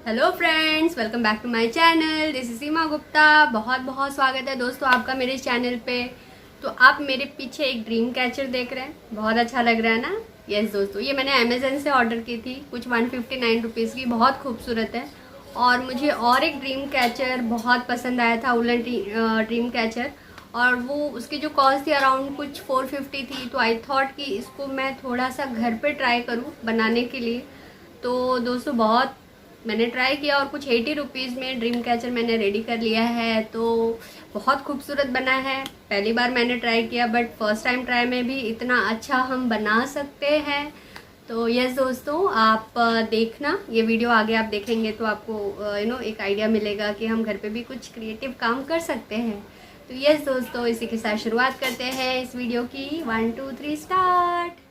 Hello friends, welcome back to my channel. This is Seema Gupta. बहुत बहुत स्वागत है दोस्तों आपका मेरे इस चैनल पे। तो आप मेरे पीछे एक ड्रीम कैचर देख रहे हैं, बहुत अच्छा लग रहा है ना। यस दोस्तों, ये मैंने अमेजन से ऑर्डर की थी, कुछ 159 रुपीज़ की, बहुत खूबसूरत है। और मुझे और एक ड्रीम कैचर बहुत पसंद आया था, वूलन ड्रीम कैचर, और वो उसकी जो कॉस्ट थी अराउंड कुछ 450 थी। तो आई थॉट कि इसको मैं थोड़ा सा घर पे ट्राई करूँ बनाने के लिए। तो दोस्तों बहुत मैंने ट्राई किया और कुछ 80 रुपीज़ में ड्रीम कैचर मैंने रेडी कर लिया है। तो बहुत खूबसूरत बना है। पहली बार मैंने ट्राई किया, बट फर्स्ट टाइम ट्राई में भी इतना अच्छा हम बना सकते हैं। तो यस दोस्तों, आप देखना ये वीडियो, आगे आप देखेंगे तो आपको एक आइडिया मिलेगा कि हम घर पे भी कुछ क्रिएटिव काम कर सकते हैं। तो यस दोस्तों, इसी के साथ शुरुआत करते हैं इस वीडियो की। 1 2 3 स्टार्ट।